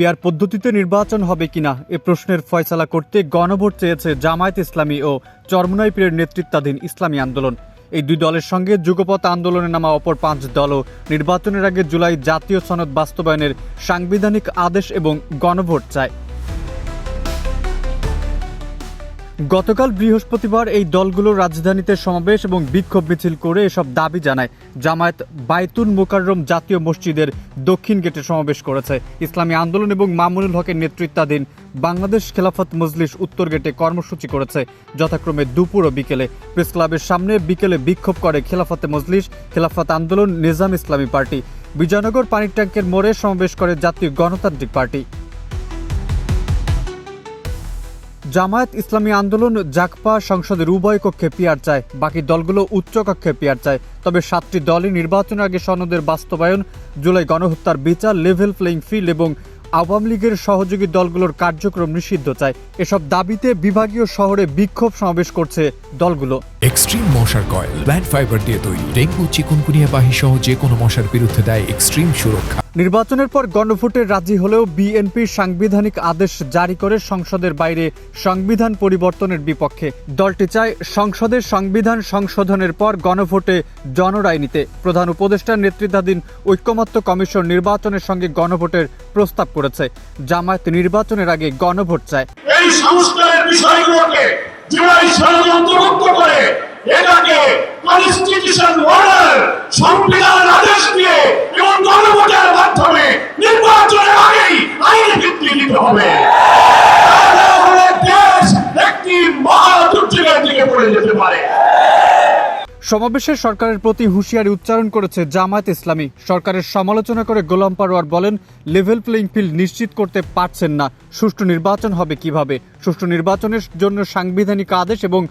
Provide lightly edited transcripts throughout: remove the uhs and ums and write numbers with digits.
PR পদ্ধতিতে নির্বাচন হবে কিনা এ প্রশ্নের ফয়সালা করতে গণভোট চেয়েছে জামায়াত ইসলামী ও চরমোনাই পীরের নেতৃত্বাধীন ইসলামী আন্দোলন। এই দুই দলের সঙ্গে যুগপৎ আন্দোলনে নামা অপর 5 দলও নির্বাচনের আগে জুলাই জাতীয় সনদ বাস্তবায়নের সাংবিধানিক আদেশ এবং গণভোট চায়। গতকাল বৃহস্পতিবার এই দলগুলো রাজধানীতে সমাবেশ এবং বিক্ষোভ মিছিল করে এসব দাবি জানায়। জামায়াত বায়তুল মোকাররম জাতীয় মসজিদের দক্ষিণ গেটে সমাবেশ করেছে। ইসলামী আন্দোলন এবং মামুনুল হকের নেতৃত্বাধীন বাংলাদেশ খেলাফত মজলিস উত্তর গেটে কর্মসূচি করেছে যথাক্রমে দুপুর ও বিকেলে। প্রেস ক্লাবের সামনে বিকেলে বিক্ষোভ করে খেলাফতে মজলিস, খেলাফত আন্দোলন, নিজাম ইসলামী পার্টি। বিজয়নগর পানির ট্যাঙ্কের মোড়ে সমাবেশ করে জাতীয় গণতান্ত্রিক পার্টি। জামায়াত ইসলামী আন্দোলন জাকপা সংসদের উভয় কক্ষে পিআর চায়, বাকি দলগুলো উচ্চ কক্ষে পিআর চায়। তবে 7টি দলই নির্বাচনের আগে সনদের বাস্তবায়ন, জুলাই গণহত্যার বিচার, লেভেল প্লেইং ফিল্ড এবং আওয়ামী লীগের সহযোগী দলগুলোর কার্যক্রম নিষিদ্ধ চায়। এসব দাবিতে বিভাগীয় শহরে বিক্ষোভ সমাবেশ করছে দলগুলো। এক্সট্রিম মশার কয়েল প্ল্যান্ট ফাইবার দিয়ে তৈরি, ডেঙ্গু, চিকুনগুনিয়া বাহি সহ যে কোনো মশার বিরুদ্ধে দেয় এক্সট্রিম সুরক্ষা। নির্বাচনের পর গণভোটে রাজি হলেও বিএনপির সাংবিধানিক আদেশ জারি করে সংসদের বাইরে সংবিধান পরিবর্তনের বিপক্ষে। দলটি চায় সংসদের সংবিধান সংশোধনের পর গণভোটে জনরায় নিতে। প্রধান উপদেষ্টার নেতৃত্বাধীন ঐকমত্য কমিশন নির্বাচনের সঙ্গে গণভোটের প্রস্তাব করেছে। জামায়াত নির্বাচনের আগে গণভোট চায়। এই সংস্কারের বিষয়গুলোকে জুলাই সনদ অন্তর্ভুক্ত করে এটাকে কনস্টিটিউশন অর্ডার, সংবিধান আদেশ দিয়ে এবং গণভোটের মাধ্যমে নির্বাচনের আগেই আইনি ভিত্তি দিতে হবে। তাহলে দেশ একটি মহা দুর্যোগের দিকে পড়ে যেতে পারে। সমাবেশে সরকারের প্রতি হুঁশিয়ারি উচ্চারণ করেছে জামায়াত ইসলামী। সরকারের সমালোচনা করে গোলাম পারোয়ার বলেন, লেভেল প্লেইং ফিল্ড নিশ্চিত করতে পারছেন না, সুষ্ঠু নির্বাচন হবে কিভাবে? সুষ্ঠু নির্বাচনের জন্য সাংবিধানিক আদেশ এবং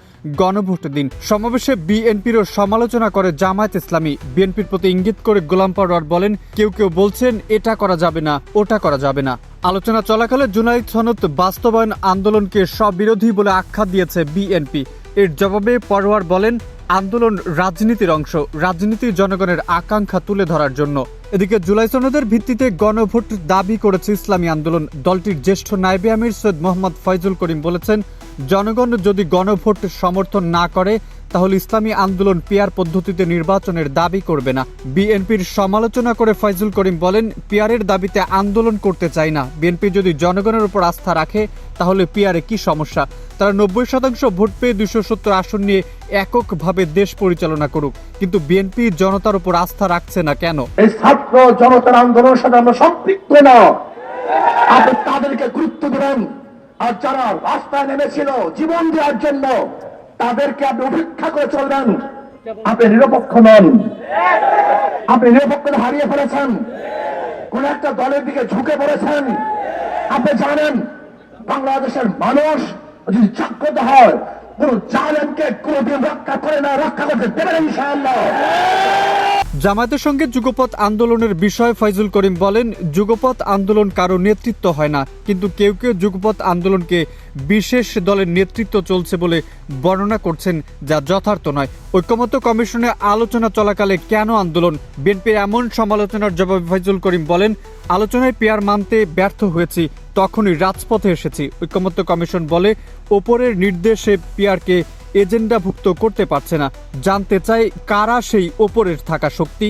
গণভোট দিন। সমাবেশে বিএনপিরও সমালোচনা করে জামায়াত ইসলামী। বিএনপির প্রতি ইঙ্গিত করে গোলাম পারোয়ার বলেন, কেউ কেউ বলছেন এটা করা যাবে না, ওটা করা যাবে না। আলোচনা চলাকালে জুলাই সনদ বাস্তবায়ন আন্দোলনকে স্ববিরোধী বলে আখ্যা দিয়েছে বিএনপি। এর জবাবে পারোয়ার বলেন, আন্দোলন রাজনীতির অংশ, রাজনীতি জনগণের আকাঙ্ক্ষা তুলে ধরার জন্য। এদিকে জুলাই সনদের ভিত্তিতে গণভোট দাবি করেছে ইসলামী আন্দোলন। দলটির জ্যেষ্ঠ নায়েবে আমির সৈয়দ মোহাম্মদ ফয়জুল করিম বলেছেন, জনগণ যদি গণভোট সমর্থন না করে তাহলে ইসলামী আন্দোলন পিআর পদ্ধতিতে নির্বাচনের দাবি করবে না। বিএনপির সমালোচনা করে ফয়জুল করিম বলেন, পিআরের দাবিতে আন্দোলন করতে চাই না। বিএনপি যদি জনগণের উপর আস্থা রাখে তাহলে পিআরে কি সমস্যা? তারা 90% ভোট পেয়ে 270 আসন নিয়ে এককভাবে দেশ পরিচালনা করুক, কিন্তু বিএনপি জনতার উপর আস্থা রাখছে না কেন? এই ছাত্র জনতার আন্দোলনের সাথে আমরা সম্পৃক্ত না, আপনি তাদেরকে গুরুত্ব দেবেন। আর যারা রাস্তায় নেমেছিল জীবন দেওয়ার জন্য, তাদেরকে আপনি উপেক্ষা করে চলবেন। আপনি নিরপেক্ষ নন, আপনি নিরপেক্ষতা হারিয়ে ফেলেছেন, কোন একটা দলের দিকে ঝুঁকে পড়েছেন। আপনি জানেন বাংলাদেশের মানুষ যদি জাগ্রত হয়, কোন জালেমকে কোনদিন রক্ষা করে না, রক্ষা করতে দেবেন ইনশাআল্লাহ। জামায়াতের সঙ্গে যুগপৎ আন্দোলনের বিষয়ে ফয়জুল করিম বলেন, যুগপৎ আন্দোলন কারো নেতৃত্ব হয় না, কিন্তু কেউ কেউ যুগপৎ আন্দোলনকে বিশেষ দলের নেতৃত্ব চলছে বলে বর্ণনা করছেন, যা যথার্থ নয়। ঐকমত্য কমিশনে আলোচনা চলাকালে কেন আন্দোলন? বিএনপির এমন সমালোচনার জবাবে ফয়জুল করিম বলেন, আলোচনায় পিআর মানতে ব্যর্থ হয়েছি, তখনই রাজপথে এসেছি। ঐকমত্য কমিশন বলে, ওপরের নির্দেশে পিআরকে এজেন্ডাভুক্ত করতে পারছে না। জানতে চাই কারা সেই ওপরের থাকা শক্তি।